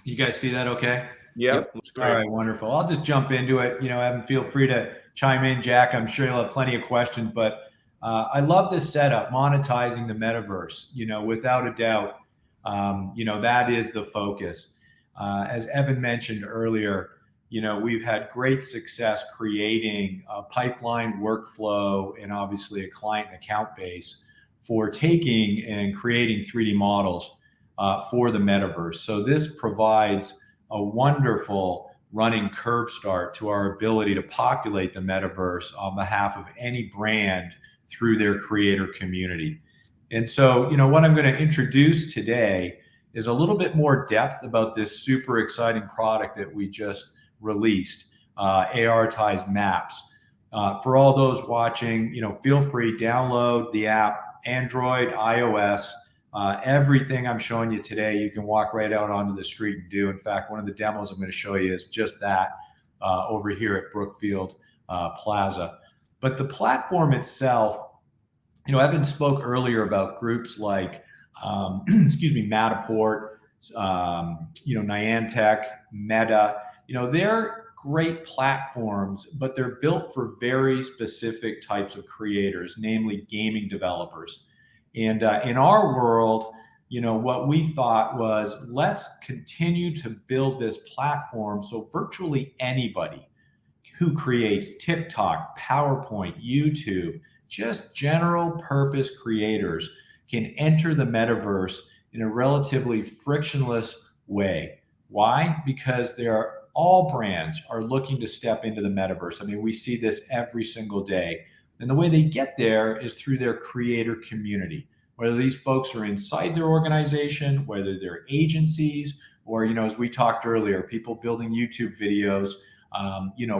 You guys see that okay? Yep, Yep. looks All great. right, wonderful. I'll just jump into it. Evan, feel free to chime in, Jack. I'm sure you'll have plenty of questions, but I love this setup, monetizing the metaverse. Without a doubt, that is the focus. As Evan mentioned earlier, we've had great success creating a pipeline workflow and obviously a client account base for taking and creating 3D models for the metaverse. So this provides a wonderful running curb start to our ability to populate the metaverse on behalf of any brand through their creator community. And so, what I'm going to introduce today is a little bit more depth about this super exciting product that we just released, ARtized Maps. For all those watching, feel free, download the app, Android, iOS. Everything I'm showing you today, you can walk right out onto the street and do. In fact, one of the demos I'm going to show you is just that over here at Brookfield Plaza. But the platform itself, Evan spoke earlier about groups like, Matterport, Niantic, Meta. They're great platforms, but they're built for very specific types of creators, namely gaming developers. And in our world, what we thought was let's continue to build this platform so virtually anybody who creates TikTok, PowerPoint, YouTube, just general purpose creators can enter the metaverse in a relatively frictionless way. Why? Because all brands are looking to step into the metaverse. I mean, we see this every single day. And the way they get there is through their creator community, whether these folks are inside their organization, whether they're agencies, or, as we talked earlier, people building YouTube videos,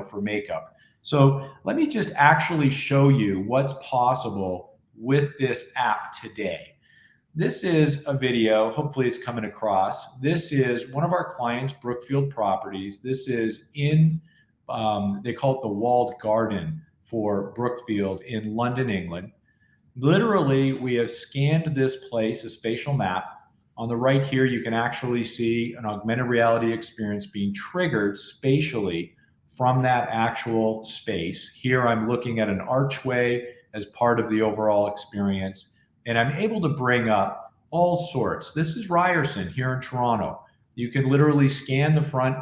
for makeup. So let me just actually show you what's possible with this app today. This is a video. Hopefully it's coming across. This is one of our clients, Brookfield Properties. This is they call it the walled garden for Brookfield in London, England. Literally, we have scanned this place, a spatial map. On the right here, you can actually see an augmented reality experience being triggered spatially from that actual space. Here, I'm looking at an archway as part of the overall experience, and I'm able to bring up all sorts. This is Ryerson here in Toronto. You can literally scan the front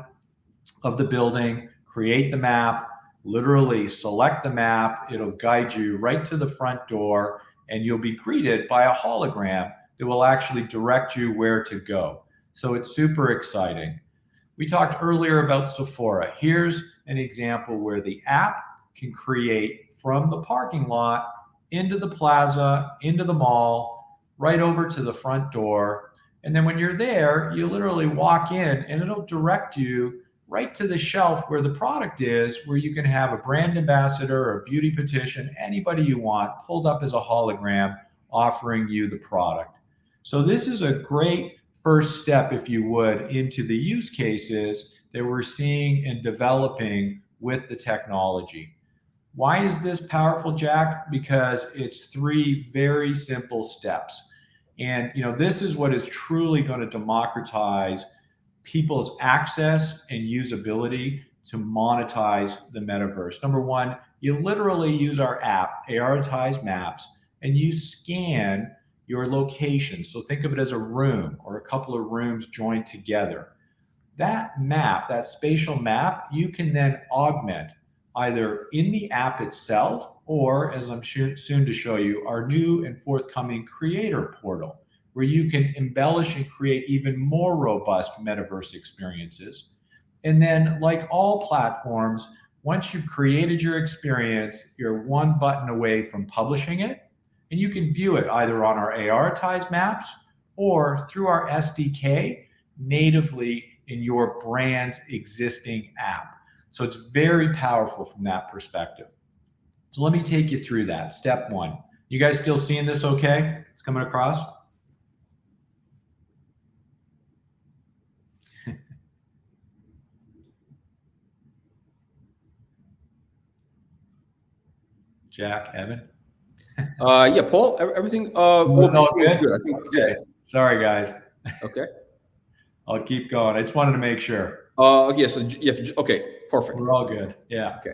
of the building, create the map, literally select the map. It'll guide you right to the front door, and you'll be greeted by a hologram that will actually direct you where to go. So it's super exciting. We talked earlier about Sephora. Here's an example where the app can create from the parking lot into the plaza, into the mall, right over to the front door. And then when you're there, you literally walk in and it'll direct you right to the shelf where the product is, where you can have a brand ambassador or a beauty petition, anybody you want, pulled up as a hologram offering you the product. So this is a great first step, if you would, into the use cases that we're seeing and developing with the technology. Why is this powerful, Jack? Because it's three very simple steps. And this is what is truly going to democratize people's access and usability to monetize the metaverse. Number one, you literally use our app, ARtized Maps, and you scan your location. So think of it as a room or a couple of rooms joined together. That map, that spatial map, you can then augment either in the app itself or, as I'm soon to show you, our new and forthcoming creator portal, where you can embellish and create even more robust metaverse experiences. And then, like all platforms, once you've created your experience, you're one button away from publishing it. And you can view it either on our ARtized Maps or through our SDK natively in your brand's existing app. So it's very powerful from that perspective. So let me take you through that. Step one. You guys still seeing this okay? It's coming across? Jack, Evan? Yeah, Paul, everything It's all overall is good? good. I think, yeah. Okay. Sorry, guys. Okay. I'll keep going. I just wanted to make sure. Yeah, so yeah, okay, perfect. We're all good. Yeah. Okay.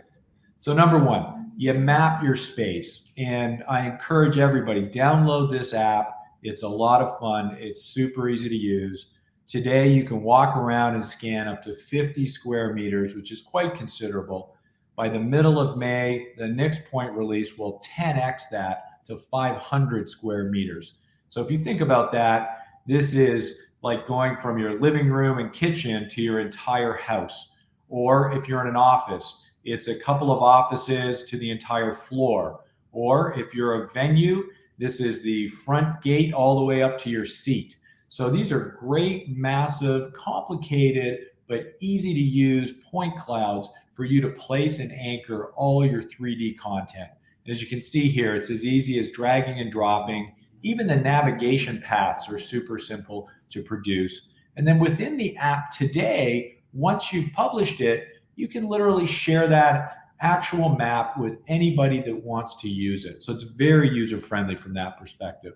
So number one, you map your space. And I encourage everybody, download this app. It's a lot of fun. It's super easy to use. Today, you can walk around and scan up to 50 square meters, which is quite considerable. By the middle of May, the next point release will 10x that to 500 square meters. So if you think about that, this is like going from your living room and kitchen to your entire house. Or if you're in an office, it's a couple of offices to the entire floor. Or if you're a venue, this is the front gate all the way up to your seat. So these are great, massive, complicated, but easy to use point clouds for you to place and anchor all your 3D content. And as you can see here, it's as easy as dragging and dropping. Even the navigation paths are super simple to produce. And then within the app today, once you've published it, you can literally share that actual map with anybody that wants to use it. So it's very user-friendly from that perspective.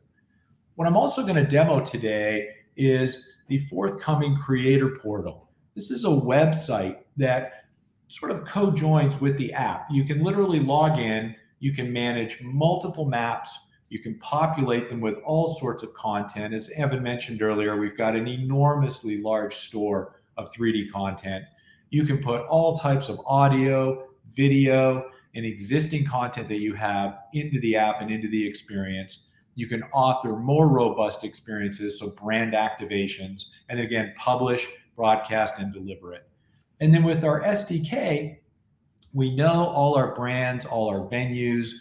What I'm also going to demo today is the forthcoming creator portal. This is a website that sort of co-joins with the app. You can literally log in, you can manage multiple maps, you can populate them with all sorts of content. As Evan mentioned earlier, we've got an enormously large store of 3D content. You can put all types of audio, video, and existing content that you have into the app and into the experience. You can author more robust experiences, so brand activations, and then again, publish, broadcast, and deliver it. And then with our SDK, we know all our brands, all our venues,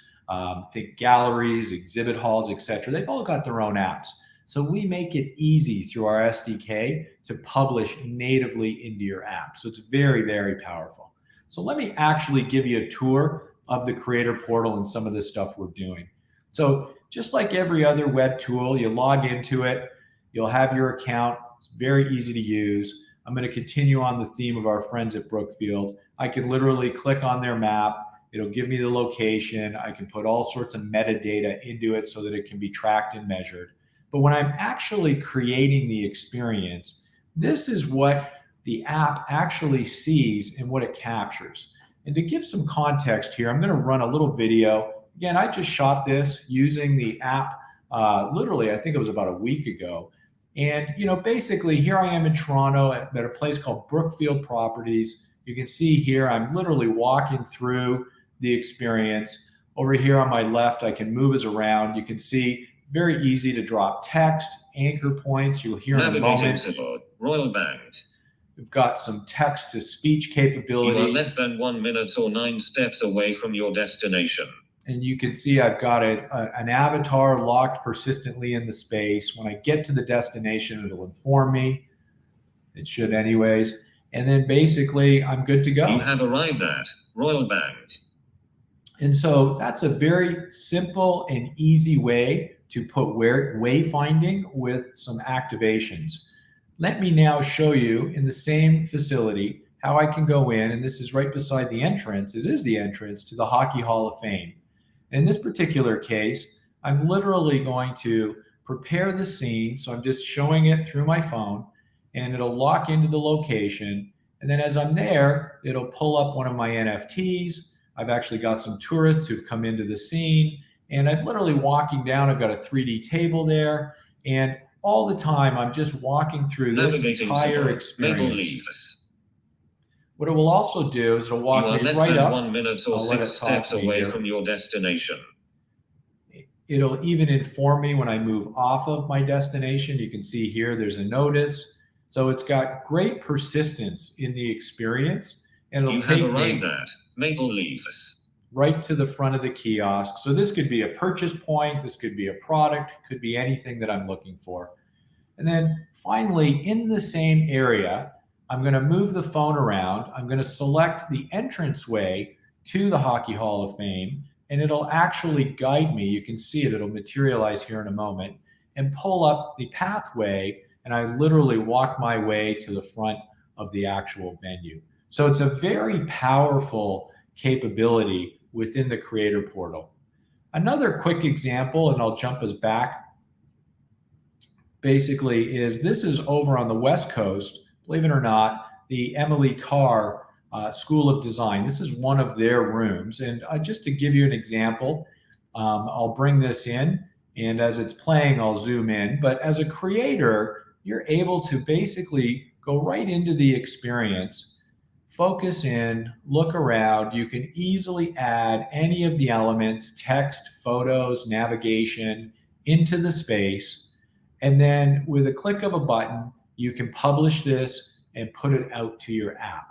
think galleries, exhibit halls, etc. They've all got their own apps. So we make it easy through our SDK to publish natively into your app. So it's very, very powerful. So let me actually give you a tour of the creator portal and some of the stuff we're doing. So just like every other web tool, you log into it, you'll have your account. It's very easy to use. I'm going to continue on the theme of our friends at Brookfield. I can literally click on their map. It'll give me the location. I can put all sorts of metadata into it so that it can be tracked and measured. But when I'm actually creating the experience, this is what the app actually sees and what it captures. And to give some context here, I'm going to run a little video. Again, I just shot this using the app literally, I think it was about a week ago. And, basically here I am in Toronto at a place called Brookfield Properties. You can see here, I'm literally walking through the experience. Over here on my left, I can move us around. You can see very easy to drop text, anchor points. You'll hear in a moment. Royal Bank. We've got some text to speech capability. You are less than 1 minute or 9 steps away from your destination. And you can see I've got an avatar locked persistently in the space. When I get to the destination, it'll inform me. It should anyways. And then basically I'm good to go. You have arrived at Royal Bank. And so that's a very simple and easy way to put wayfinding with some activations. Let me now show you in the same facility how I can go in, and this is right beside the entrance. This is the entrance to the Hockey Hall of Fame. In this particular case, I'm literally going to prepare the scene. So I'm just showing it through my phone and it'll lock into the location. And then as I'm there, it'll pull up one of my NFTs. I've actually got some tourists who've come into the scene and I'm literally walking down. I've got a 3D table there and all the time I'm just walking through this entire experience. What it will also do is it'll walk me right up. 1 minute or 6 steps away from your destination. It'll even inform me when I move off of my destination. You can see here there's a notice. So it's got great persistence in the experience. And it'll take me Maple Leafs right to the front of the kiosk. So this could be a purchase point. This could be a product. Could be anything that I'm looking for. And then finally, in the same area, I'm going to move the phone around. I'm going to select the entranceway to the Hockey Hall of Fame, and it'll actually guide me. You can see it. It'll materialize here in a moment and pull up the pathway, and I literally walk my way to the front of the actual venue. So it's a very powerful capability within the Creator Portal. Another quick example, and I'll jump us back. basically is this is over on the West Coast, believe it or not, the Emily Carr School of Design. This is one of their rooms. And just to give you an example, I'll bring this in, and as it's playing, I'll zoom in. But as a creator, you're able to basically go right into the experience, focus in, look around. You can easily add any of the elements, text, photos, navigation, into the space. And then with a click of a button, you can publish this and put it out to your app.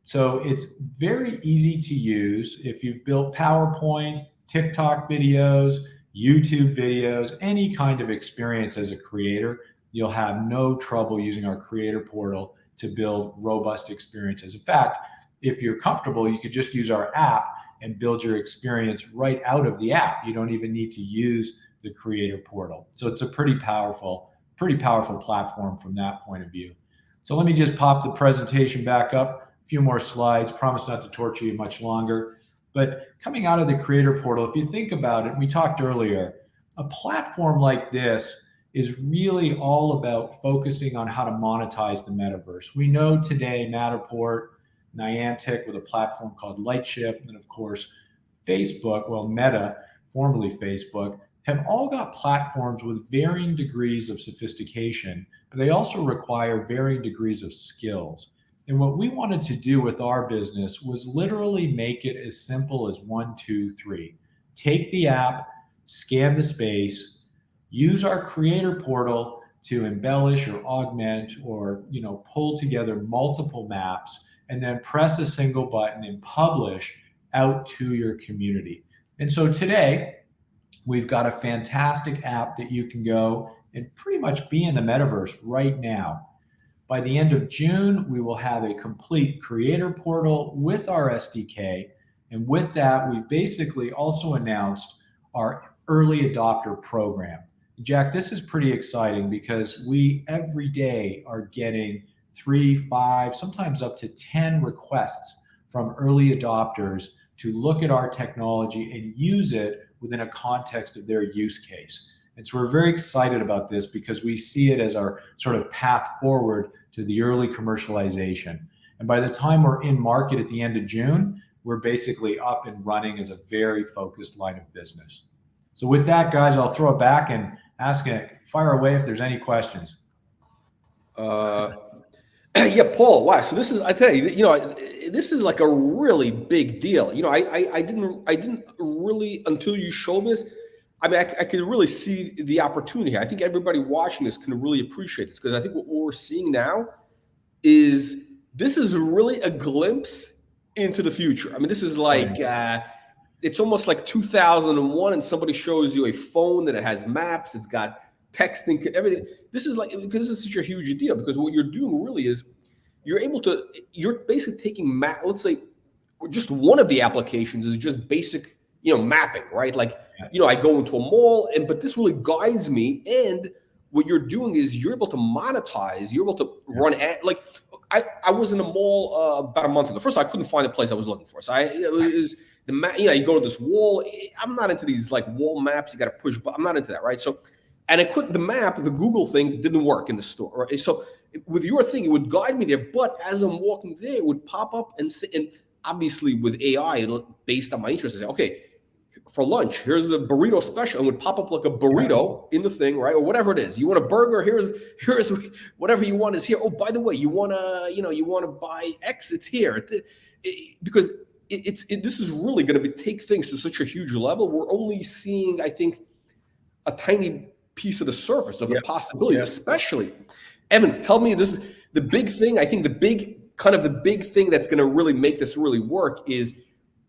So it's very easy to use. If you've built PowerPoint, TikTok videos, YouTube videos, any kind of experience as a creator, you'll have no trouble using our creator portal to build robust experiences. In fact, if you're comfortable, you could just use our app and build your experience right out of the app. You don't even need to use the creator portal. So it's a pretty powerful platform from that point of view. So let me just pop the presentation back up, a few more slides, promise not to torture you much longer. But coming out of the creator portal, if you think about it, we talked earlier, a platform like this is really all about focusing on how to monetize the metaverse. We know today Matterport, Niantic with a platform called Lightship, and of course, Facebook, well, Meta, formerly Facebook, have all got platforms with varying degrees of sophistication, but they also require varying degrees of skills. And what we wanted to do with our business was literally make it as simple as 1, 2, 3. Take the app, scan the space, use our creator portal to embellish or augment or pull together multiple maps, and then press a single button and publish out to your community. And so today, we've got a fantastic app that you can go and pretty much be in the metaverse right now. By the end of June, we will have a complete creator portal with our SDK. And with that, we've basically also announced our early adopter program. Jack, this is pretty exciting because we every day are getting 3, 5, sometimes up to 10 requests from early adopters to look at our technology and use it within a context of their use case. And so we're very excited about this because we see it as our sort of path forward to the early commercialization. And by the time we're in market at the end of June, we're basically up and running as a very focused line of business. So with that, guys, I'll throw it back and fire away if there's any questions. Yeah, Paul. Wow. So this is, I tell you, this is like a really big deal. I didn't really, until you showed this, I mean, I could really see the opportunity. I think everybody watching this can really appreciate this because I think what we're seeing now is this is really a glimpse into the future. I mean, this is like, it's almost like 2001 and somebody shows you a phone that it has maps, it's got texting, everything. This is like, because this is such a huge deal because what you're doing really is you're basically taking let's say just one of the applications is just basic, mapping, right? Like, I go into a mall but this really guides me. And what you're doing is you're able to monetize, you're able to run like, I was in a mall about a month ago. First of all, I couldn't find the place I was looking for. So you go to this wall. I'm not into these like wall maps. You got to push, but I'm not into that, right? So, and the Google thing didn't work in the store. Right? So with your thing, it would guide me there. But as I'm walking there, it would pop up and obviously with AI, based on my interest, I say, okay, for lunch, here's a burrito special, and would pop up like a burrito in the thing, right? Or whatever it is. You want a burger? Here's whatever you want is here. Oh, by the way, you want to buy X? It's here. Because this is really going to take things to such a huge level. We're only seeing, I think, a tiny piece of the surface of the possibilities, especially. Evan, tell me, this is the big thing. I think the big thing that's going to really make this really work is,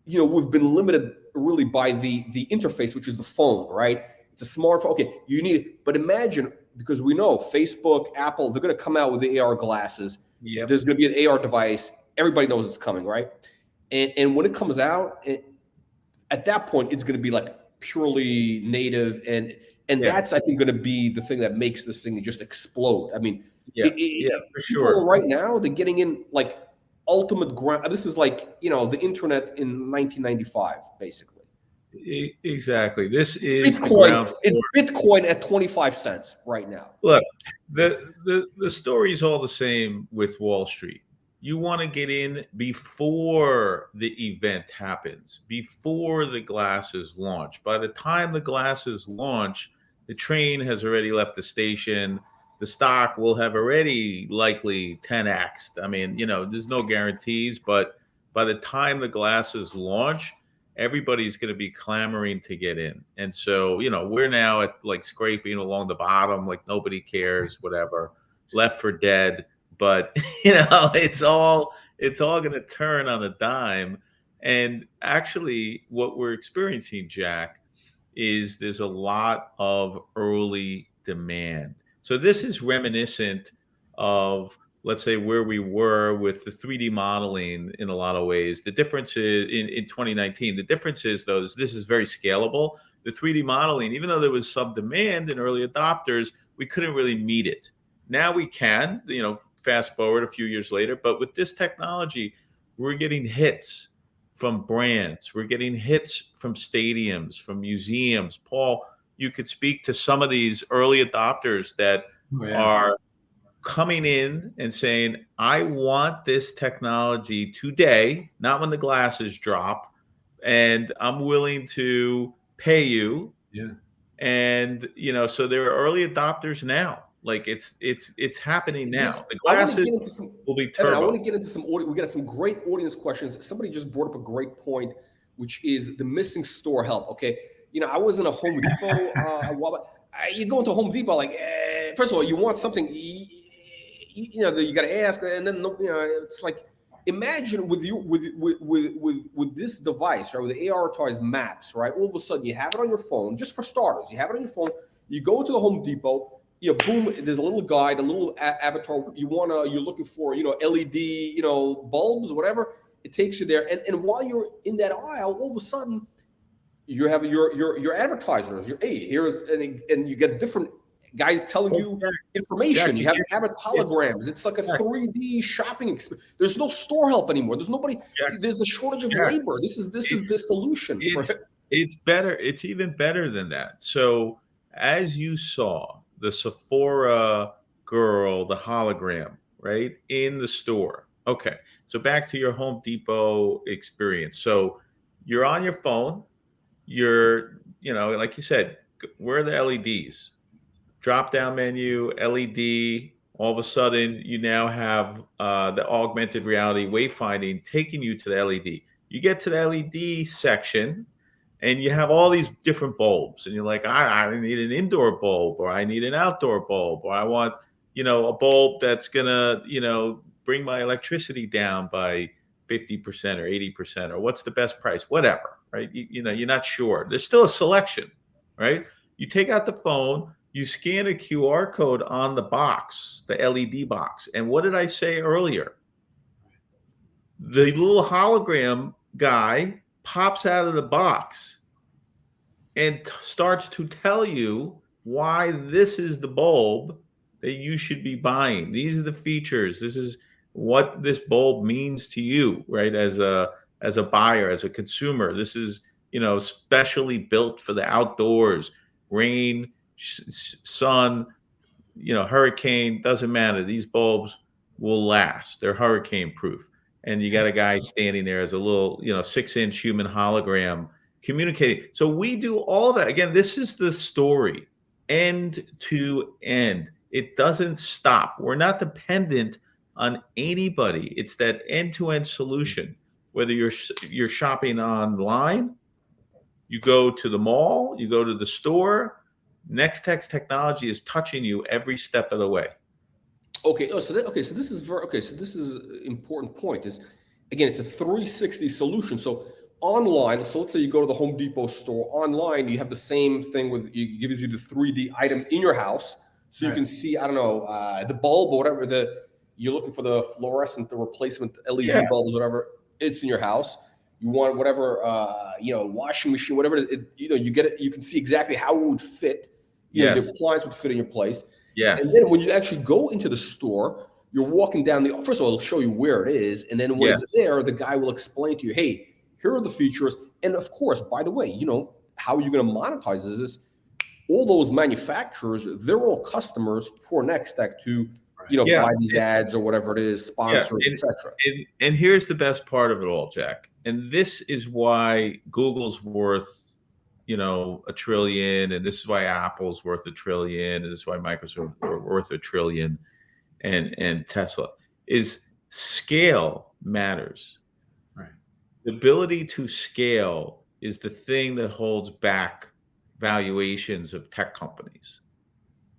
we've been limited really by the interface, which is the phone, right? It's a smartphone. Okay, you need it. But imagine, because we know Facebook, Apple, they're going to come out with the AR glasses. Yep. There's going to be an AR device. Everybody knows it's coming, right? And when it comes out, at that point, it's going to be like purely native. And that's, I think, going to be the thing that makes this thing just explode. I mean, for sure. Right now, they're getting in like ultimate ground. This is like, the internet in 1995, basically. Exactly. This is the Bitcoin, ground floor. it's Bitcoin at 25 cents right now. Look, the story's all the same with Wall Street. You want to get in before the event happens, before the glasses launch. By the time the glasses launch, the train has already left the station. The stock will have already likely 10x'd. I mean, there's no guarantees, but by the time the glasses launch, everybody's going to be clamoring to get in. And so, we're now at like scraping along the bottom, like nobody cares, whatever, left for dead. But it's all going to turn on a dime. And actually, what we're experiencing, Jack, is there's a lot of early demand. So this is reminiscent of, let's say, where we were with the 3D modeling in a lot of ways. The difference is in 2019, the difference is, though, this is very scalable. The 3D modeling, even though there was some demand in early adopters, we couldn't really meet it. Now we can, fast forward a few years later, but with this technology, we're getting hits from brands. We're getting hits from stadiums, from museums. Paul, you could speak to some of these early adopters that are coming in and saying, I want this technology today, not when the glasses drop, and I'm willing to pay you. Yeah. And, so there are early adopters now. Like it's happening now. The glasses will be turbo. I want to get into some audio. We got some great audience questions. Somebody just brought up a great point, which is the missing store help. Okay. I was in a Home Depot a while back. You go into Home Depot, like, first of all, you want something, that you got to ask, and then it's like, imagine with this device, right, with the AR maps, right? All of a sudden, you have it on your phone. Just for starters, you have it on your phone. You go to the Home Depot. Boom, there's a little guide, a little avatar. You're looking for, LED, bulbs, whatever. It takes you there. And while you're in that aisle, all of a sudden, you have your advertisers. And you get different guys telling you information. You have holograms. It's like a 3D shopping experience. There's no store help anymore. There's nobody. There's a shortage of labor. This is the solution. It's better. It's even better than that. So as you saw, the Sephora girl, the hologram, right, in the store. Okay, so back to your Home Depot experience. So you're on your phone. You're, like you said, where are the LEDs? Drop down menu, LED. All of a sudden, you now have the augmented reality wayfinding taking you to the LED. You get to the LED section, and you have all these different bulbs, and you're like, I need an indoor bulb, or I need an outdoor bulb, or I want, a bulb that's gonna, bring my electricity down by 50% or 80%, or what's the best price, whatever, right? You're not sure. There's still a selection, right? You take out the phone, you scan a QR code on the box, the LED box. And what did I say earlier? The little hologram guy pops out of the box and starts to tell you why this is the bulb that you should be buying. These are the features. This is what this bulb means to you, right? As a buyer, as a consumer. This is, specially built for the outdoors, rain, sun, hurricane, doesn't matter. These bulbs will last. They're hurricane proof. And you got a guy standing there as a little, 6-inch human hologram communicating. So we do all that. Again, this is the story, end to end. It doesn't stop. We're not dependent on anybody. It's that end-to-end solution. Whether you're shopping online, you go to the mall, you go to the store, NexTech's technology is touching you every step of the way. Okay. Oh, so this is So this is an important point. Is again, it's a 360 solution. So online, so let's say you go to the Home Depot store. Online, you have the same thing it gives you the 3D item in your house, so you can see, I don't know, the bulb or whatever you're looking for, the fluorescent, the replacement LED bulbs, whatever. It's in your house. You want whatever, washing machine, whatever. You get it. You can see exactly how it would fit. The appliance would fit in your place. Yeah. And then when you actually go into the store, you're walking down first of all, it'll show you where it is. And then when it's there, the guy will explain to you, hey, Here are the features. And of course, by the way, you know, how are you going to monetize this? Is all those manufacturers, they're all customers for NexTech to, you know, Yeah. buy these ads or whatever it is, sponsors, etc. And here's the best part of it all, Jack. And this is why Google's worth, you know, $1 trillion, and this is why Apple's worth $1 trillion, and this is why Microsoft are worth $1 trillion, and Tesla is scale matters. Right. The ability to scale is the thing that holds back valuations of tech companies,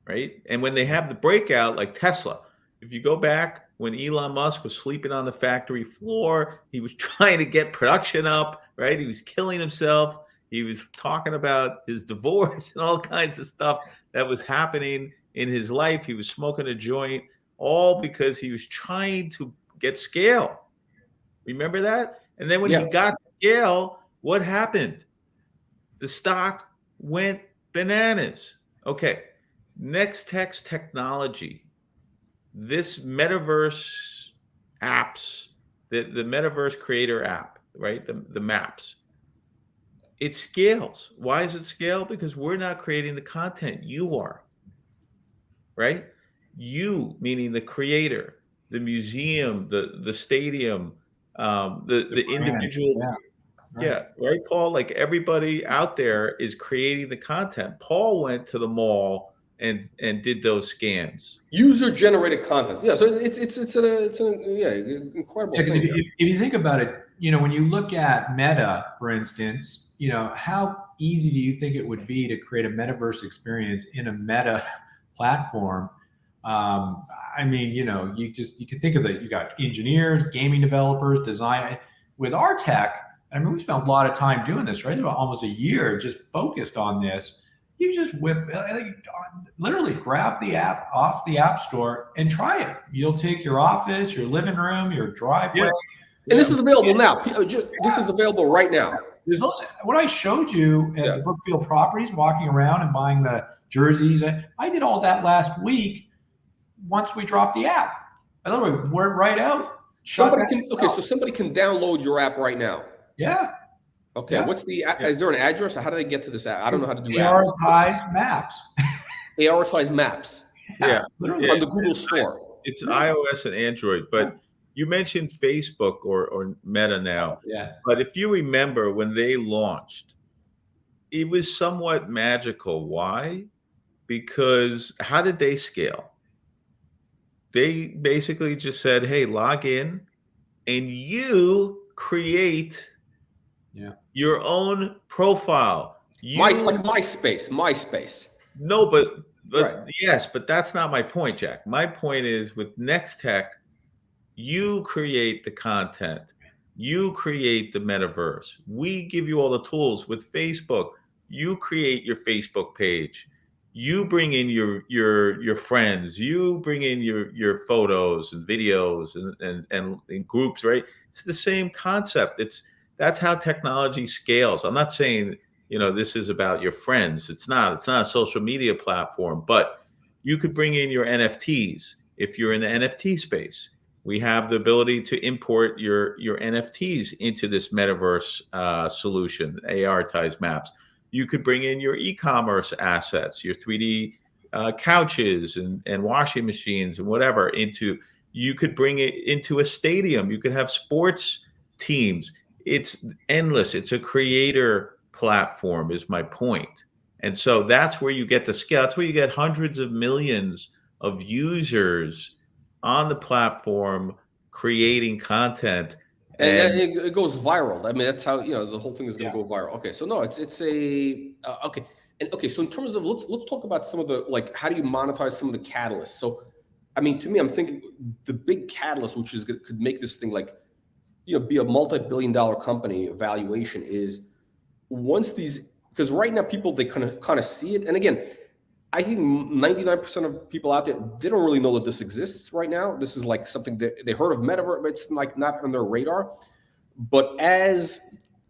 right? And when they have the breakout, like Tesla, if you go back when Elon Musk was sleeping on the factory floor, he was trying to get production up, right? He was killing himself. He was talking about his divorce and all kinds of stuff that was happening in his life. He was smoking a joint, all because he was trying to get scale. Remember that? And then when he got scale, what happened? The stock went bananas. Okay. NexTech's technology, this Metaverse apps, the Metaverse creator app, right? The maps, it scales. Why does it scale? Because we're not creating the content. You are, right? You, meaning the creator, the museum, the stadium, the individual. Yeah. Right. Yeah, right, Paul? Like everybody out there is creating the content. Paul went to the mall and did those scans. User generated content. Yeah, so it's incredible Yeah, because thing. if you think about it, you know, when you look at Meta, for instance, you know, how easy do you think it would be to create a metaverse experience in a Meta platform? I mean, you know, you can think of it. You got engineers, gaming developers, design. With our tech, I mean, we spent a lot of time doing this, right? About almost a year just focused on this. You just literally grab the app off the app store and try it. You'll take your office, your living room, your driveway. Yeah. And this is available now. This is available right now. What I showed you at the Brookfield Properties, walking around and buying the jerseys, I did all that last week once we dropped the app. I literally went right out. Somebody can download your app right now. Yeah. Okay. Yeah. What's the? Is there an address? How do they get to this app? I don't know how to do prioritized maps. Prioritized maps. Yeah. On the Google Store. It's iOS and Android, but you mentioned Facebook or Meta now. Yeah. But if you remember when they launched, it was somewhat magical. Why? Because how did they scale? They basically just said, hey, log in and you create your own profile. Like MySpace. No, but yes, but that's not my point, Jack. My point is with NexTech, you create the content. You create the metaverse. We give you all the tools. With Facebook, you create your Facebook page. You bring in your friends. You bring in your photos and videos and groups, right? It's the same concept. That's how technology scales. I'm not saying, you know, this is about your friends. It's not a social media platform, but you could bring in your NFTs if you're in the NFT space. We have the ability to import your NFTs into this metaverse solution, AR-tized maps. You could bring in your e-commerce assets, your 3D couches and washing machines and whatever you could bring it into a stadium. You could have sports teams. It's endless. It's a creator platform is my point. And so that's where you get the scale. That's where you get hundreds of millions of users on the platform creating content. And it goes viral. I mean, that's how, you know, the whole thing is going to go viral. Okay. So no, it's okay. And okay. So in terms of, let's talk about some of the, like, how do you monetize some of the catalysts? So, I mean, to me, I'm thinking the big catalyst, which is could make this thing like, you know, be a multi-billion-dollar company valuation is once these, because right now people, they kind of see it. And again, I think 99% of people out there, they don't really know that this exists right now. This is like something that they heard of Metaverse, but it's like not on their radar. But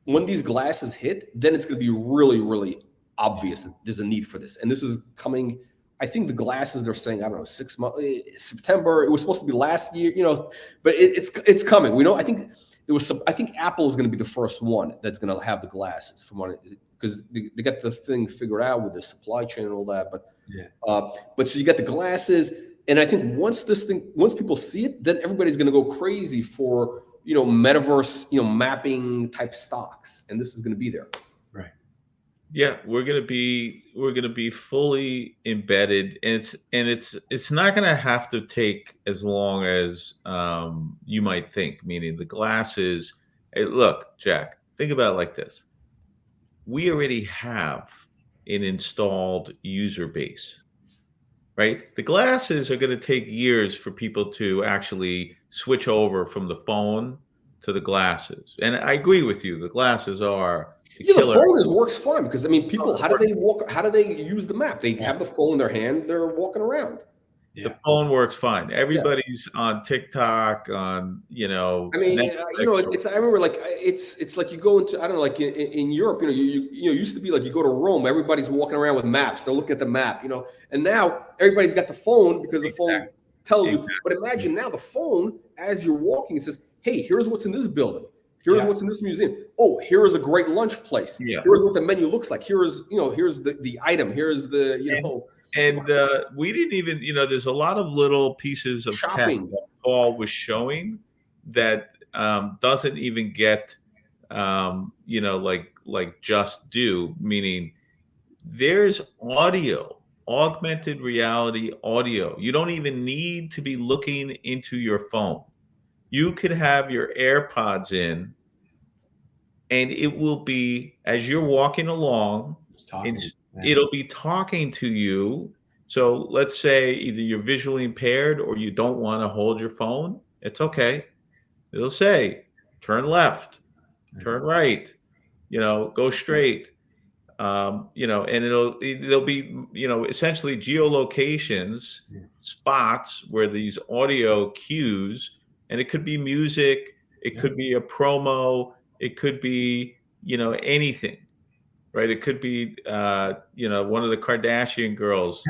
when these glasses hit, then it's going to be really, really obvious that there's a need for this. And this is coming, I think the glasses, they're saying, I don't know, 6 months, September. It was supposed to be last year, you know, but it's coming. We know, I think there was some. I think Apple is going to be the first one that's going to have the glasses from what because they got the thing figured out with the supply chain and all that. But so you got the glasses, and I think once people see it, then everybody's going to go crazy for metaverse mapping type stocks, and this is going to be there. Right. Yeah, we're gonna be fully embedded, and it's not gonna have to take as long as you might think. Meaning the glasses. Hey, look, Jack, think about it like this: we already have an installed user base, right? The glasses are going to take years for people to actually switch over from the phone to the glasses, and I agree with you. The glasses are the phone works fine because people. How do they walk? How do they use the map? They have the phone in their hand. They're walking around. The phone works fine. Everybody's on TikTok, on Netflix. I remember it's like you go into I don't know like in Europe. You used to be like you go to Rome. Everybody's walking around with maps. They're looking at the map. And now everybody's got the phone because the phone tells you. But imagine now the phone as you're walking it says, "Hey, here's what's in this building. Here's what's in this museum. Oh, here is a great lunch place. Here's what the menu looks like. Here's the item. Here's the And we didn't even, there's a lot of little pieces of shopping tech that Paul was showing that doesn't even get, like just do, meaning there's audio, augmented reality audio. You don't even need to be looking into your phone. You could have your AirPods in, and it will be, as you're walking along, it'll be talking to you. So let's say either you're visually impaired or you don't want to hold your phone. It's okay. It'll say, turn left, turn right, go straight. And it'll be, essentially geolocations, spots where these audio cues, and it could be music, it could be a promo, it could be, anything. Right, it could be, one of the Kardashian girls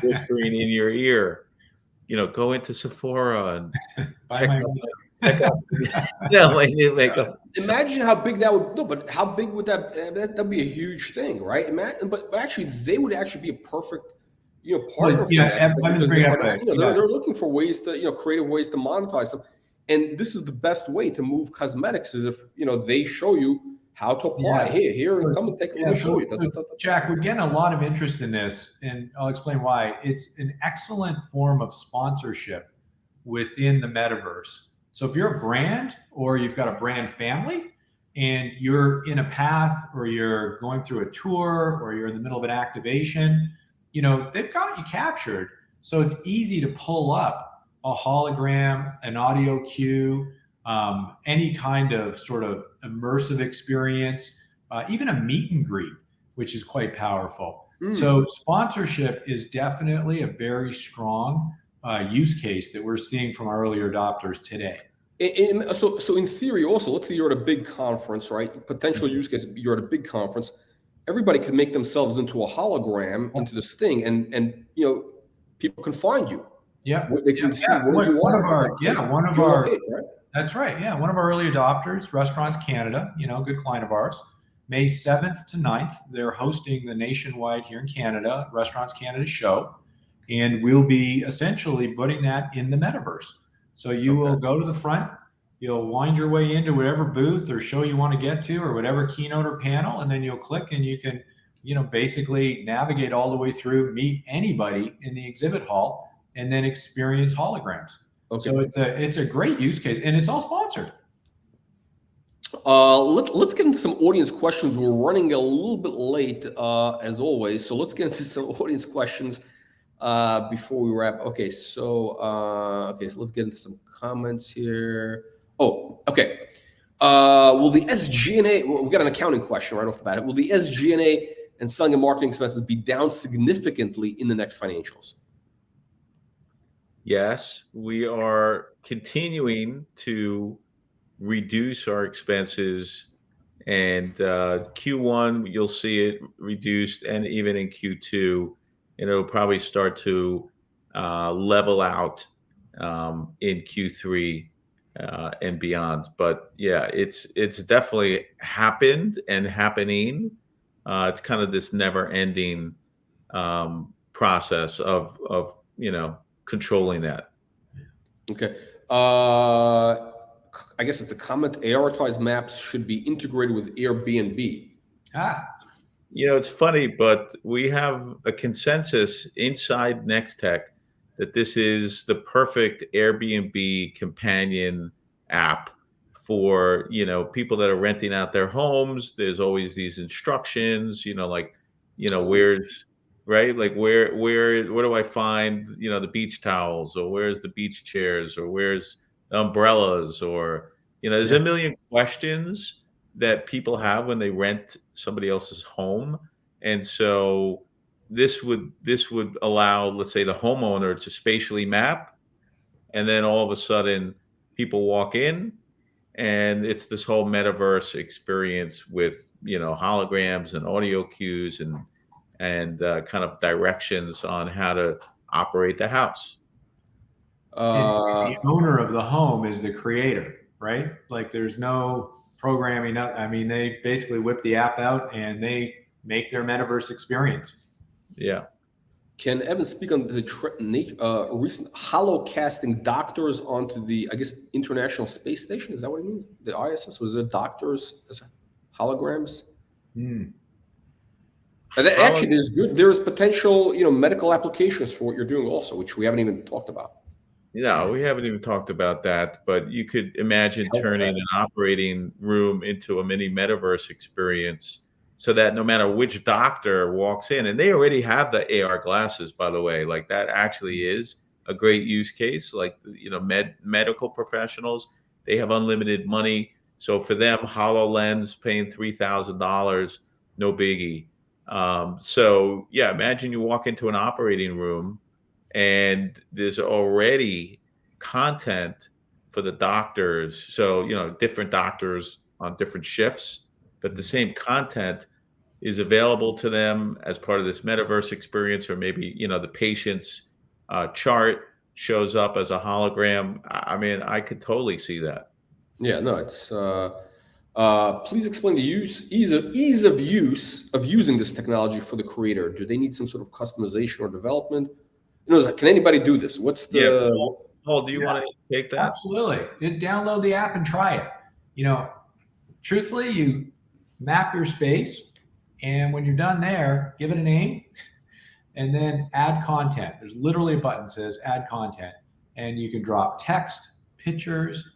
whispering in your ear, go into Sephora and check out my new makeup. Imagine how big that would. No, but how big would that'd be a huge thing, right? But actually, they would actually be a perfect, partner for that. Because they're looking for ways to, creative ways to monetize them, and this is the best way to move cosmetics is if they show you how to apply. Here, come and take a look. Show you. Jack, we're getting a lot of interest in this, and I'll explain why. It's an excellent form of sponsorship within the metaverse. So if you're a brand or you've got a brand family and you're in a path or you're going through a tour or you're in the middle of an activation, they've got you captured. So it's easy to pull up a hologram, an audio cue, any kind of sort of immersive experience, even a meet and greet, which is quite powerful. So sponsorship is definitely a very strong use case that we're seeing from our earlier adopters today. So in theory, also, let's say you're at a big conference, right? Potential use case, you're at a big conference. Everybody can make themselves into a hologram into this thing, and people can find you. Yeah, they can see where you are. One of our. Right? That's right. Yeah, one of our early adopters, Restaurants Canada, good client of ours. May 7th to 9th, they're hosting the nationwide here in Canada Restaurants Canada show, and we'll be essentially putting that in the metaverse. So you will go to the front, you'll wind your way into whatever booth or show you want to get to, or whatever keynote or panel, and then you'll click and you can, basically navigate all the way through, meet anybody in the exhibit hall, and then experience holograms. Okay. So it's a great use case, and it's all sponsored. Let's get into some audience questions. We're running a little bit late, as always. So let's get into some audience questions before we wrap. Okay, so let's get into some comments here. Oh, okay. Will the SG&A? We got an accounting question right off the bat. Will the SG&A and selling and marketing expenses be down significantly in the next financials? Yes, we are continuing to reduce our expenses, and Q1 you'll see it reduced, and even in Q2, and it'll probably start to level out in Q3 and beyond. But yeah, it's definitely happened and happening. It's kind of this never-ending process of controlling that. Okay. I guess it's a comment. ARtized maps should be integrated with Airbnb. It's funny, but we have a consensus inside NexTech that this is the perfect Airbnb companion app for, people that are renting out their homes. There's always these instructions, like, where's right? Like where do I find, the beach towels, or where's the beach chairs, or where's the umbrellas, or, there's a million questions that people have when they rent somebody else's home. And so this would allow, let's say, the homeowner to spatially map, and then all of a sudden people walk in, and it's this whole metaverse experience with, holograms and audio cues and kind of directions on how to operate the house. The owner of the home is the creator, right? Like there's no programming. I mean, they basically whip the app out and they make their metaverse experience. Yeah. Can Evan speak on the recent holocasting doctors onto the, I guess, International Space Station? Is that what it means? The ISS? Was it doctors as holograms? And that actually is good. There's potential, medical applications for what you're doing also, which we haven't even talked about. No, we haven't even talked about that, but you could imagine turning an operating room into a mini metaverse experience, so that no matter which doctor walks in, and they already have the AR glasses, by the way, like that actually is a great use case. Like, medical professionals, they have unlimited money. So for them, HoloLens paying $3,000, no biggie. So yeah, imagine you walk into an operating room and there's already content for the doctors. So, different doctors on different shifts, but the same content is available to them as part of this metaverse experience. Or maybe, the patient's chart shows up as a hologram. I mean, I could totally see that. Yeah, no, it's please explain the ease of use of using this technology for the creator. Do they need some sort of customization or development? Can anybody do this? What's the Paul, do you want to take that? Absolutely. Download the app and try it. Truthfully, you map your space, and when you're done there, give it a name and then add content. There's literally a button that says add content, and you can drop text, pictures,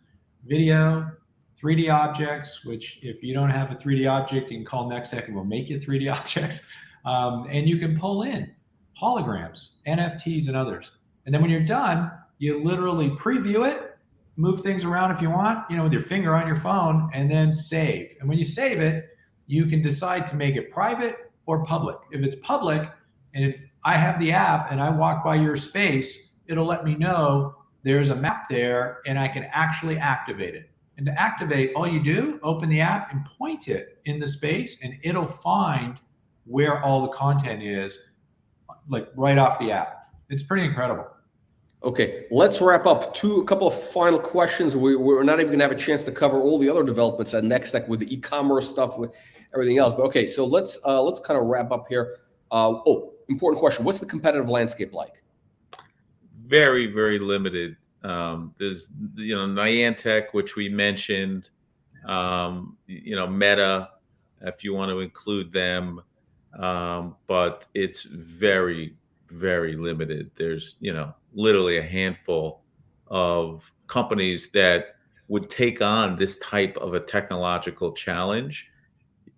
video, 3D objects, which if you don't have a 3D object, you can call NexTech and we'll make you 3D objects. And you can pull in holograms, NFTs, and others. And then when you're done, you literally preview it, move things around if you want, with your finger on your phone, and then save. And when you save it, you can decide to make it private or public. If it's public, and if I have the app and I walk by your space, it'll let me know there's a map there and I can actually activate it. And to activate, all you do, open the app and point it in the space, and it'll find where all the content is, like right off the app. It's pretty incredible. Okay, let's wrap up. A couple of final questions. We're not even going to have a chance to cover all the other developments at NexTech with the e-commerce stuff, with everything else. But okay, so let's kind of wrap up here. Important question: what's the competitive landscape like? Very, very limited. There's Niantic, which we mentioned. Meta, if you want to include them, but it's very, very limited. There's literally a handful of companies that would take on this type of a technological challenge.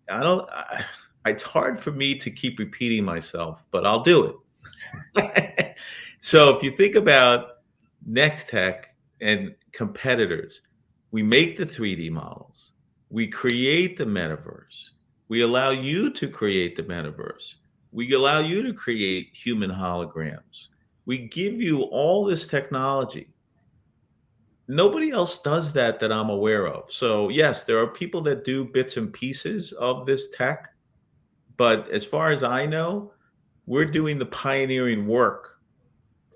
It's hard for me to keep repeating myself, but I'll do it. So if you think about NexTech and competitors, we make the 3D models, we create the metaverse, we allow you to create the metaverse, we allow you to create human holograms, we give you all this technology. Nobody else does that I'm aware of. So yes, there are people that do bits and pieces of this tech, but as far as I know, we're doing the pioneering work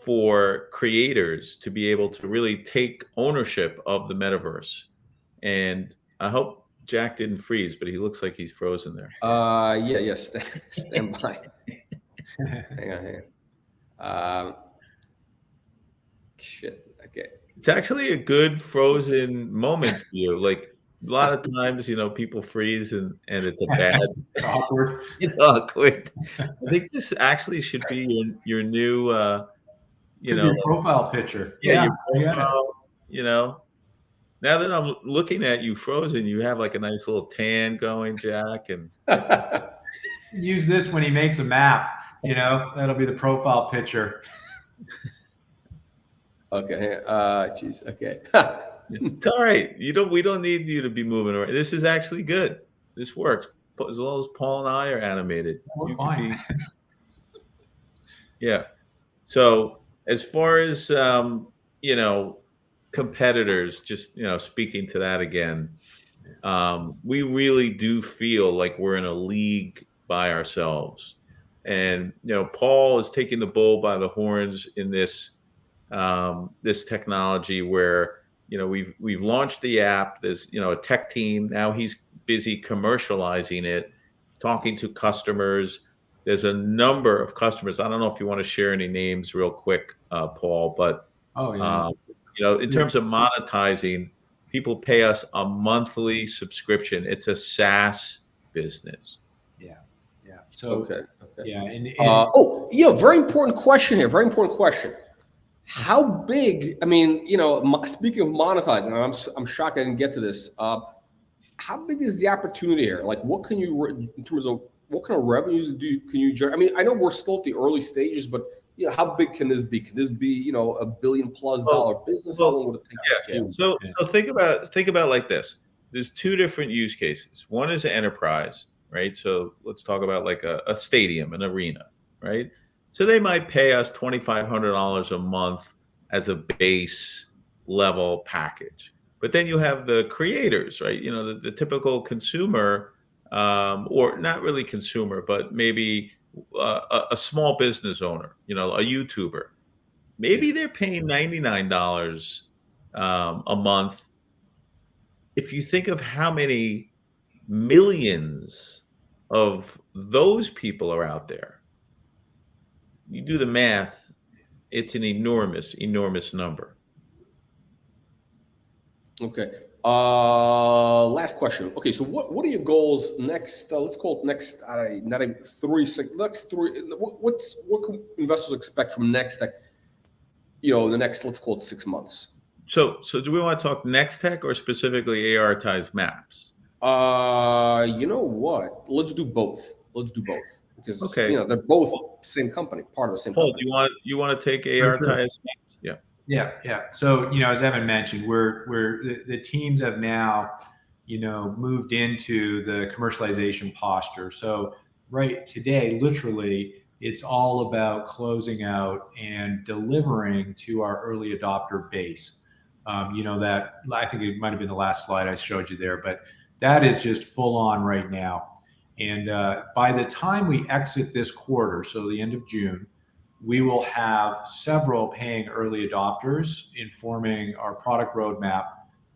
for creators to be able to really take ownership of the metaverse. And I hope Jack didn't freeze, but he looks like he's frozen there. Yeah, stand by. Hang on. Shit. Okay. It's actually a good frozen moment for you. Like a lot of times, people freeze and it's a bad. It's awkward. It's awkward. I think this actually should be your new, Your profile picture. yeah, Yeah, your profile. Now that I'm looking at you frozen, you have like a nice little tan going, Jack, and use this when he makes a map. That'll be the profile picture. Okay. Jeez. Okay. it's all right. We don't need you to be moving around. This is actually good. This works as long as Paul and I are animated. We're fine. Yeah. So as far as competitors, just speaking to that again, we really do feel like we're in a league by ourselves, and Paul is taking the bull by the horns in this technology where we've launched the app. There's a tech team now. He's busy commercializing it, talking to customers. There's a number of customers. I don't know if you want to share any names real quick, Paul, but in terms of monetizing, people pay us a monthly subscription. It's a SaaS business. Yeah. So okay. Yeah, and very important question here. Very important question. How big? I mean, speaking of monetizing, I'm shocked I didn't get to this. How big is the opportunity here? Like, what can you, in terms of what kind of revenues can you generate? I mean, I know we're still at the early stages, but how big can this be? Can this be $1 billion+ business? How long would it take to scale? So think about like this. There's two different use cases. One is enterprise, right? So let's talk about like a stadium, an arena, right? So they might pay us $2,500 a month as a base level package. But then you have the creators, right? The typical consumer, or not really consumer, but maybe a small business owner, a YouTuber. Maybe they're paying $99 a month. If you think of how many millions of those people are out there, you do the math, it's an enormous, enormous number. Okay. Last question. Okay, so what are your goals next? Let's call it next. Not a 3 6. Next 3. What can investors expect from NexTech? The next, let's call it 6 months. So do we want to talk NexTech or specifically AR-tized maps? You know what? Let's do both. Because they're both same company, part of the same Paul, company. do you want to take AR-tized maps? Yeah. So as Evan mentioned, the teams have now moved into the commercialization posture. So right today, literally, it's all about closing out and delivering to our early adopter base. That I think it might have been the last slide I showed you there, but that is just full on right now. And by the time we exit this quarter, so the end of June, we will have several paying early adopters informing our product roadmap.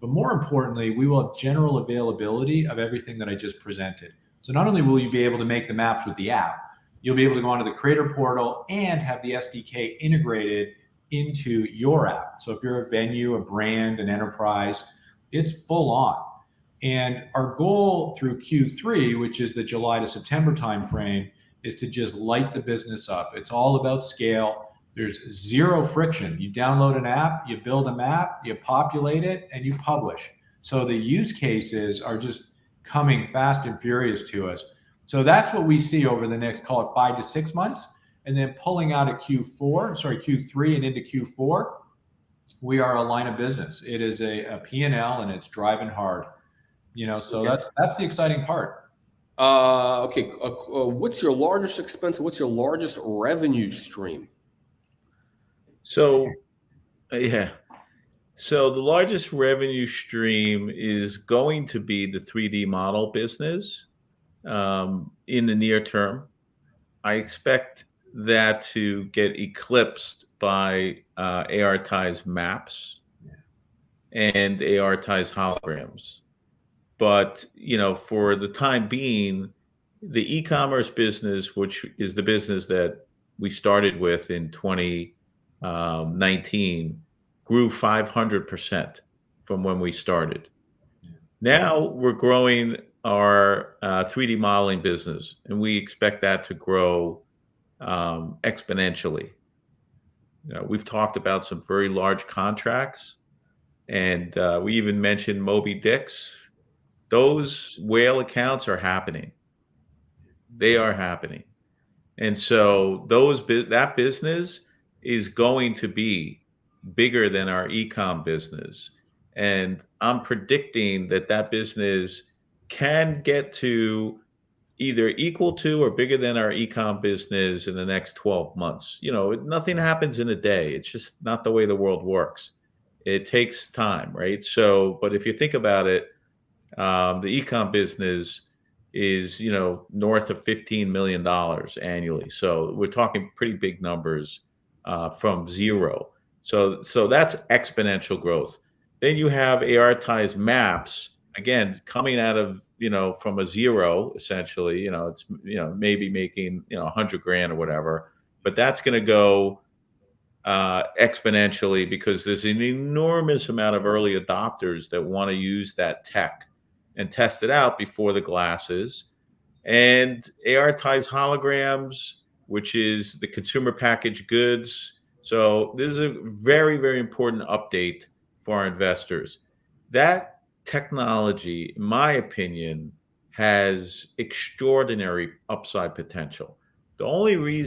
But more importantly, we will have general availability of everything that I just presented. So not only will you be able to make the maps with the app, you'll be able to go onto the creator portal and have the SDK integrated into your app. So if you're a venue, a brand, an enterprise, it's full on. And our goal through Q3, which is the July to September timeframe, is to just light the business up. It's all about scale. There's zero friction. You download an app, you build a map, you populate it, and you publish. So the use cases are just coming fast and furious to us. So that's what we see over the next, call it 5 to 6 months. And then pulling out of Q3 and into Q4, we are a line of business. It is a P&L and it's driving hard. So that's the exciting part. Okay. What's your largest expense? What's your largest revenue stream? So the largest revenue stream is going to be the 3D model business in the near term. I expect that to get eclipsed by AR-tized maps and AR-tized holograms. But, for the time being, the e-commerce business, which is the business that we started with in 2019, grew 500% from when we started. Now we're growing our 3D modeling business, and we expect that to grow exponentially. We've talked about some very large contracts, and we even mentioned Moby Dicks. Those whale accounts are happening. They are happening. And so that business is going to be bigger than our e-com business. And I'm predicting that business can get to either equal to or bigger than our e-com business in the next 12 months. Nothing happens in a day. It's just not the way the world works. It takes time, right? So, but if you think about it, the e-com business is, north of $15 million annually. So we're talking pretty big numbers from zero. So that's exponential growth. Then you have AR-tized maps, again, coming out of, from a zero, essentially. It's, maybe making, 100 grand or whatever, but that's going to go exponentially because there's an enormous amount of early adopters that want to use that tech and test it out before the glasses. And AR-tized holograms, which is the consumer packaged goods. So this is a very, very important update for our investors. That technology, in my opinion, has extraordinary upside potential. The only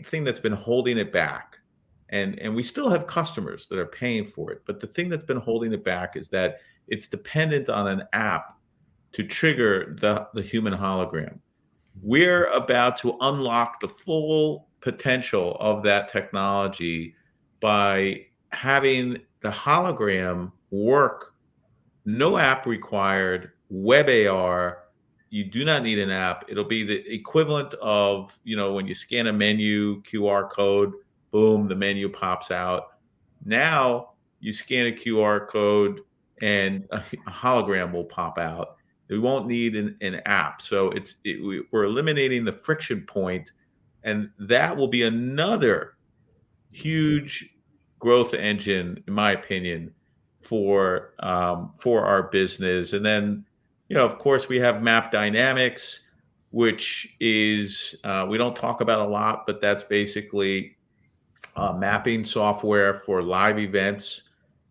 thing that's been holding it back, and we still have customers that are paying for it, but the thing that's been holding it back is that it's dependent on an app to trigger the human hologram. We're about to unlock the full potential of that technology by having the hologram work, no app required, web AR. You do not need an app. It'll be the equivalent of, when you scan a menu, QR code, boom, the menu pops out. Now you scan a QR code and a hologram will pop out. We won't need an app. So we're eliminating the friction point, and that will be another huge growth engine, in my opinion, for our business. And then, of course, we have Map Dynamics, which is we don't talk about a lot, but that's basically mapping software for live events.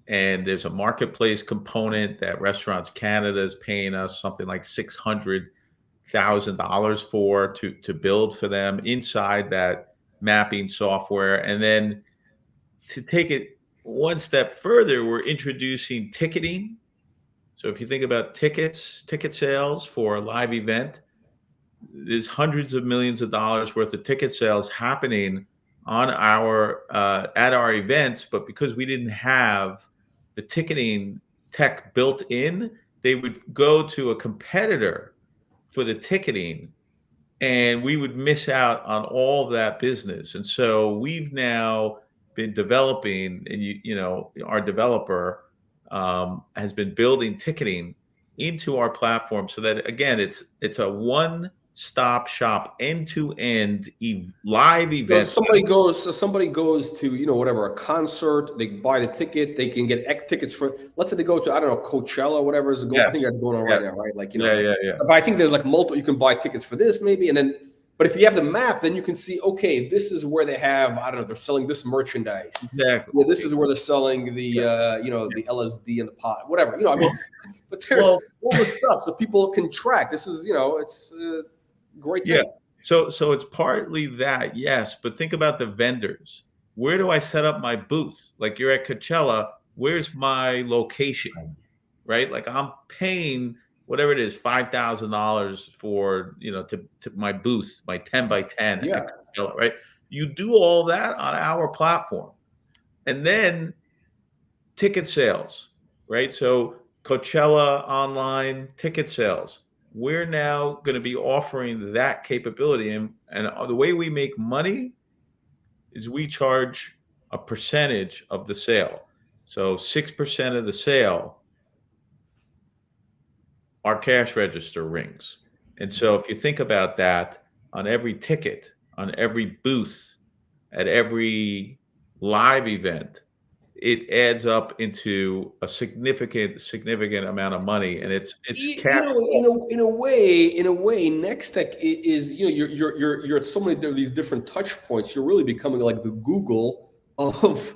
And there's a marketplace component that Restaurants Canada is paying us something like $600,000 for to build for them inside that mapping software. And then to take it one step further, we're introducing ticketing. So if you think about ticket sales for a live event, there's hundreds of millions of dollars worth of ticket sales happening on at our events, but because we didn't have the ticketing tech built in, they would go to a competitor for the ticketing, and we would miss out on all of that business. And so we've now been developing, and our developer has been building ticketing into our platform so that, again, it's a one-stop shop, end-to-end live event. So somebody goes to, whatever, a concert, they buy the ticket, they can get tickets for, let's say they go to, I don't know, Coachella or whatever is going. Yes. I think that's going on right now, right? Like, Yeah. But I think there's like multiple, you can buy tickets for this maybe, and then, but if you have the map, then you can see, okay, this is where they have, I don't know, they're selling this merchandise. Exactly. Yeah, this is where they're selling the, the LSD and the pot, whatever, but there's all this stuff so people can track. This is, it's great thing. Yeah. So it's partly that, yes, but think about the vendors. Where do I set up my booth? Like you're at Coachella, where's my location? Right? Like I'm paying whatever it is, $5,000 for, to my booth, my 10 by 10, yeah. Coachella, right? You do all that on our platform. And then ticket sales, right? So Coachella online ticket sales. we're now going to be offering that capability. And the way we make money is we charge a percentage of the sale. So 6% of the sale, our cash register rings. And so if you think about that, on every ticket, on every booth, at every live event, it adds up into a significant amount of money, and it's cash. In a way, NexTech is, you're at so many of these different touch points. You're really becoming like the Google of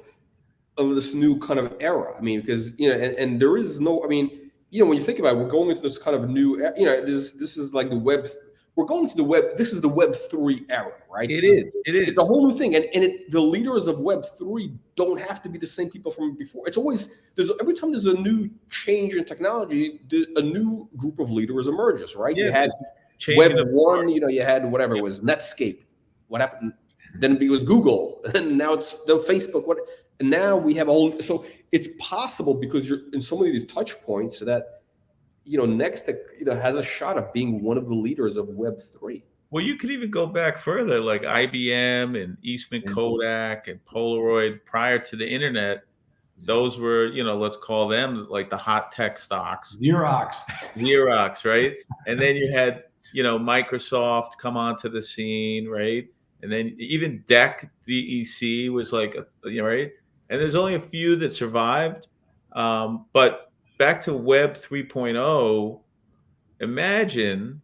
this new kind of era. I mean, because and there is no. I mean, when you think about it, we're going into this kind of new. This is like the web. We're going to the web. This is the Web 3 era, right? It is. It's a whole new thing, and the leaders of Web 3 don't have to be the same people from before. It's always every time there's a new change in technology, a new group of leaders emerges, right? Yeah, you had Web 1, you had whatever it was, Netscape. What happened? Then it was Google, and now it's the Facebook. And now we have so it's possible because you're in so many of these touch points that NexTech has a shot of being one of the leaders of Web 3. Well, you could even go back further, like IBM and Eastman Kodak and Polaroid. Prior to the internet, those were, let's call them like the hot tech stocks. Xerox, right? And then you had, Microsoft come onto the scene, right? And then even DEC was like, right? And there's only a few that survived. But back to Web 3.0, imagine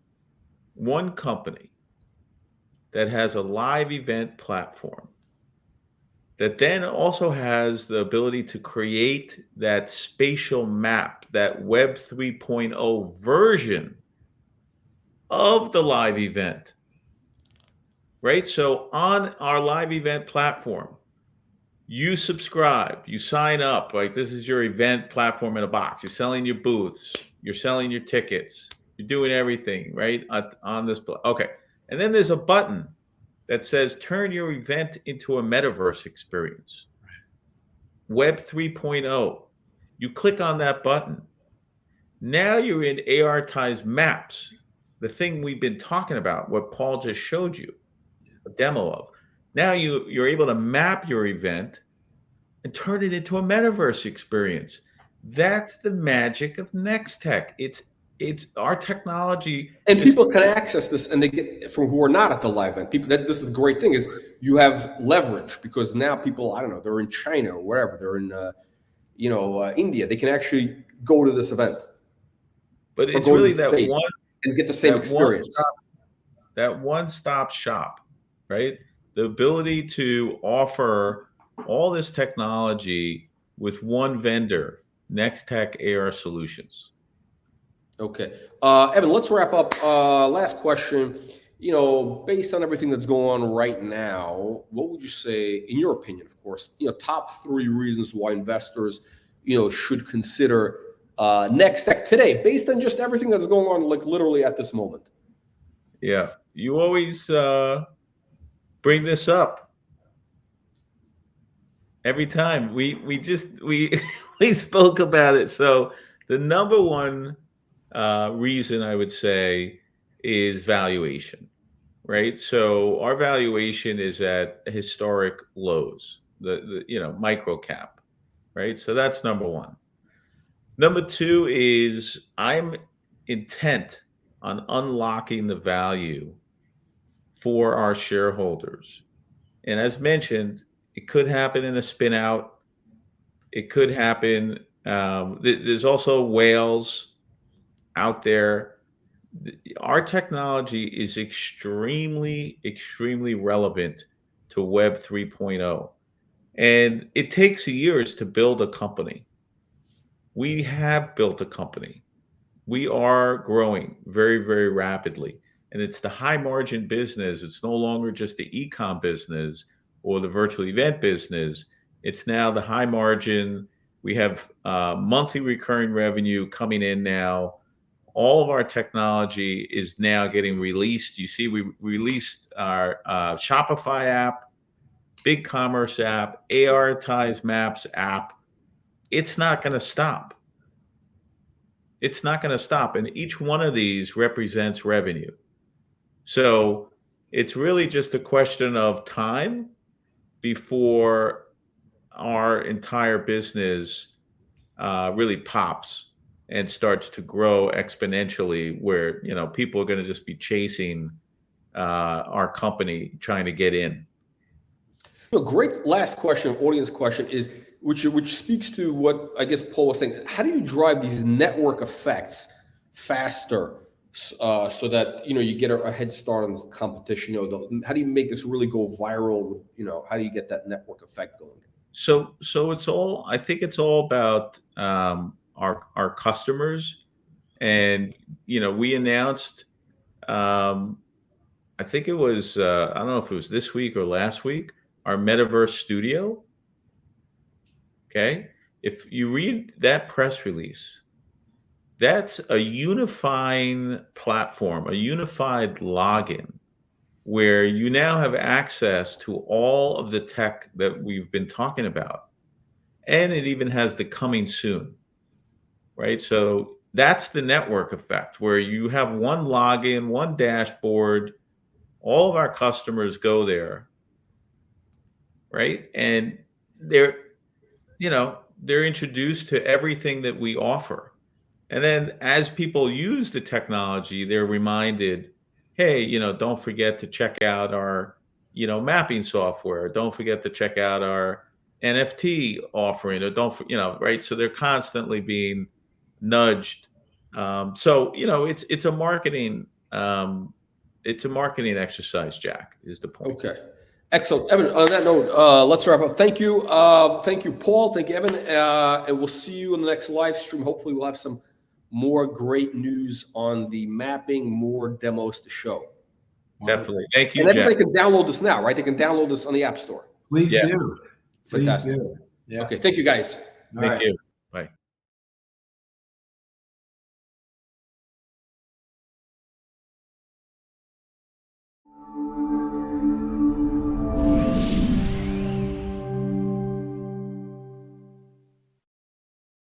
one company that has a live event platform that then also has the ability to create that spatial map, that Web 3.0 version of the live event, right? So on our live event platform, you subscribe, you sign up, like this is your event platform in a box. You're selling your booths, you're selling your tickets, you're doing everything, right? On this, okay. And then there's a button that says, turn your event into a metaverse experience. Web 3.0. You click on that button. Now you're in AR-tized maps, the thing we've been talking about, what Paul just showed you a demo of. Now you're able to map your event and turn it into a metaverse experience. That's the magic of NexTech. It's our technology, and people can access this, and they get from who are not at the live event. People, this is the great thing is you have leverage because now people, I don't know, they're in China or wherever, they're in India. They can actually go to this event, but it's really that one and get the same experience. That one-stop shop, right? The ability to offer all this technology with one vendor, NexTech AR Solutions. Okay. Evan, let's wrap up. Last question. Based on everything that's going on right now, what would you say, in your opinion, of course, top 3 reasons why investors, should consider NexTech today, based on just everything that's going on, like literally at this moment? Yeah. You always bring this up every time. We we spoke about it. So the number one reason I would say is valuation, right? So our valuation is at historic lows, the micro cap, right? So that's number one. Number 2 is I'm intent on unlocking the value for our shareholders. And as mentioned, it could happen in a spin out. It could happen. There's also whales out there. Our technology is extremely relevant to Web 3.0. And it takes years to build a company. We have built a company. We are growing very, very rapidly. And it's the high margin business. It's no longer just the e-com business or the virtual event business. It's now the high margin. We have monthly recurring revenue coming in now. All of our technology is now getting released. You see, we released our Shopify app, BigCommerce app, AR-tized Maps app. It's not going to stop. It's not going to stop. And each one of these represents revenue. So it's really just a question of time before our entire business really pops and starts to grow exponentially, where, you know, people are going to just be chasing our company, trying to get in. A great last question, audience question is, which speaks to what I guess Paul was saying. How do you drive these network effects faster, so that, you know, you get a head start on the competition? You know, how do you make this really go viral? You know, how do you get that network effect going? So it's all, I think it's all about our customers. And, you know, we announced, I think it was, I don't know if it was this week or last week, our Metaverse studio. Okay. If you read that press release, that's a unifying platform, a unified login, where you now have access to all of the tech that we've been talking about. And it even has the coming soon, right? So that's the network effect, where you have one login, one dashboard. All of our customers go there, right? And they're, you know, they're introduced to everything that we offer. And then as people use the technology, they're reminded, hey, you know, don't forget to check out our, you know, mapping software. Don't forget to check out our NFT offering, or don't, you know, right? So they're constantly being nudged. So, you know, it's a marketing exercise, Jack, is the point. Okay. Excellent. Evan, on that note, let's wrap up. Thank you. Thank you, Paul. Thank you, Evan. And we'll see you in the next live stream. Hopefully we'll have some more great news on the mapping, more demos to show. Definitely. Thank you, and everybody Jack. can download this now, right? They can download this on the App Store. Please Yeah. do. Fantastic. Please do. Yeah. Okay. Thank you, guys. All Thank right. you.